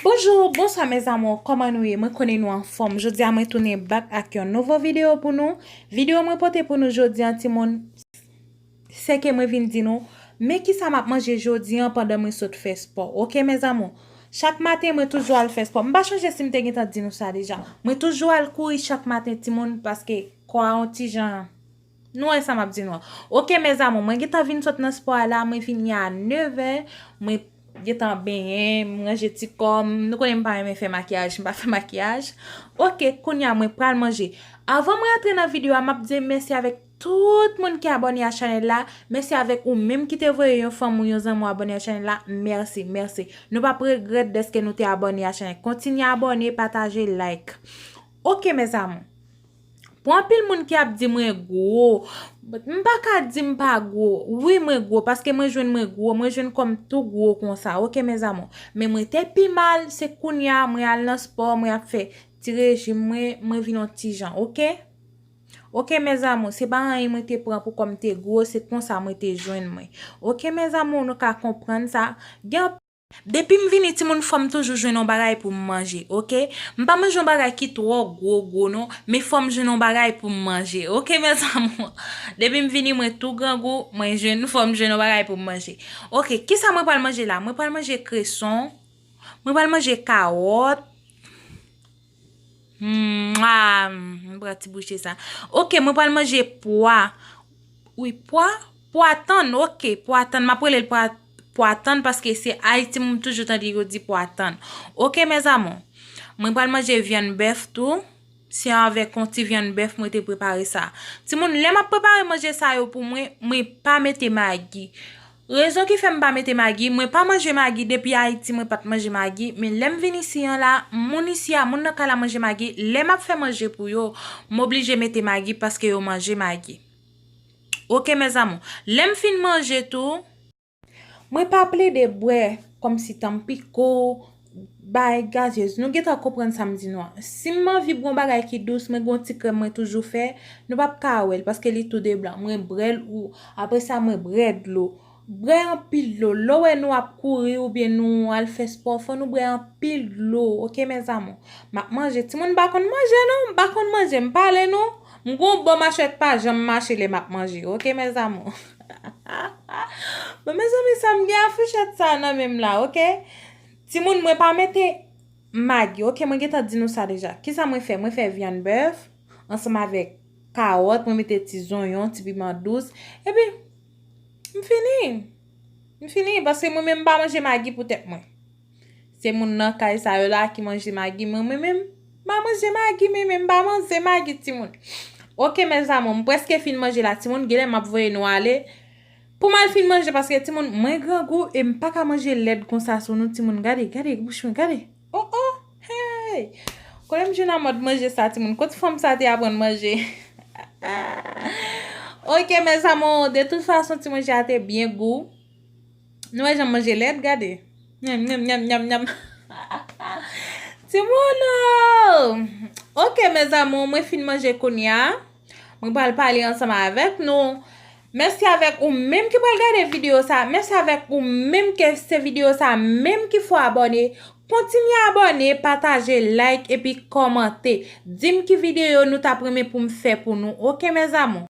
Bonjour, bonsoir mes amours, comment nous y? Moi connais nous en forme. Jodi a moi tourner back avec une nouvelle vidéo pour nous. Vidéo moi porter pour nous jodi an ti moun. C'est que moi vinn di nous, mais qui ça m'a manger jodi an pendant moi saute faire sport. OK mes amours? Chaque matin moi toujours al faire sport. M'pa changer si m'te gen di nous ça déjà. Moi toujours al courir chaque matin ti moun parce que quoi un petit gens nous ça m'a dit nous. OK mes amours, moi geta vinn saute dans sport là, moi fini à 9h, moi Getan ben, manje ti kom, nou konen pa mwen fè makyaj, mpa fè makyaj. Ok, kounya mwen pral manje. Avant mwen entre nan video, map di merci avec tout moun ki abonné à channel là. Merci avec ou même qui te voye yon fam ou yon zan mou abonné à channel là. Merci, merci. Nou pa regret de ce que nou te abonné à channel. Continue à abonner, partager, like. Ok mes amours. Pour un pile moun qui a dit moi gros, m'pa ka di m'pa gros. Oui moi gros parce que moi jeune comme tout gros comme ça. OK mes amours. Mais moi te pi mal, c'est kounya moi al dans sport, moi a fait ti régime, moi vinn un petit gens, OK? OK mes amours, c'est pas rien moi te prend pour comme te gros, c'est comme ça moi te joindre moi. OK mes amours, nous ka comprendre ça. Depuis m'vini ti moun fòm toujours jouer non bagay pour manger, OK? M'pa manger un bagay qui trop gros non, mais fòm jouer non bagay pour manger, OK mes amours? Depuis m'vini moi tout grand goût, moi jeune fòm jouer non bagay pour manger. OK, qui ça moi pas manger là? Moi pas manger cresson, moi pas manger carotte. M'bra ti boucher ça. OK, moi pas manger pois. Oui, poitan, OK, poitan, m'a prele le poitan parce que c'est Haïti m'm toujours tande yo di poitan. OK mes amours. Moi pas manger viande bœuf tout. Si avec un petit viande bœuf moi te préparer ça. Ti moun le m'a préparer manger ça yo pour moi pas mettre maggi. Raison qui fait m'pa mettre maggi, moi pas manger maggi depuis Haïti, moi pas manger maggi, mais l'aime venir ici là, mon ici a mon nan ka la manger maggi, l'aime m'a fait manger pour yo, m'oblige mettre maggi parce que yo manger maggi. OK mes amours, l'aime fin manger tout. Moi pas appeler de boire comme si tampico bay gazeuse. Nous geta comprendre ça me dit non. Si m'envie bon bagay qui douce, moi gon ti crème moi toujours fait, nous pas kawel parce que li tout de blanc, moi brel ou après ça moi bread l'eau. Bre en pile l'eau ouais nous a courir ou bien nous al faire sport faut nous bre en pile l'eau. OK mes amours, m'a manger ti moun ba kon manger non, ba kon manger m'parler non, m'gon bon machette pas j'aime marcher les m'a manger. OK mes amours. Mais mes amis ça me gen affichette ça nan même là, OK? Ti moun moi pas mettre maggi. OK, moi geta dit nous ça déjà. Qui ça moi fait? Moi fait viande bœuf ensemble avec carotte, moi mettre petits oignons, petit piment douce et puis m'fini parce que moi même pas manger maggi pour tête moi. C'est moun nan kay sa yo là qui mange maggi, moi même pas manger maggi, mais même pas manger maggi ti moun. OK mes amis, presque fin manger là ti moun gele m'a voyer nous aller. Pour mal fin manger parce que ti moun moins grand goût et m'pas ka manger lait comme ça sur nous ti moun. Gade bouche gade. Oh hey. Quand même je n'a mode manger ça ti moun. Quand femme ça te apprendre manger. OK mes amis, de toute façon ti moun j'ai bien goût. Nous j'aime manger lait, gade. Nyam. Ti moun. OK mes amis, moi fin manger konya. Moi va parler ensemble avec nous. Merci avec ou même qui va regarder vidéo ça. Merci avec ou même que cette vidéo ça, même qu'il faut abonner. Continuez à abonner, partager, like et puis commenter. Dis-moi qui vidéo nous t'a promis pour me faire pour nous. OK mes amis.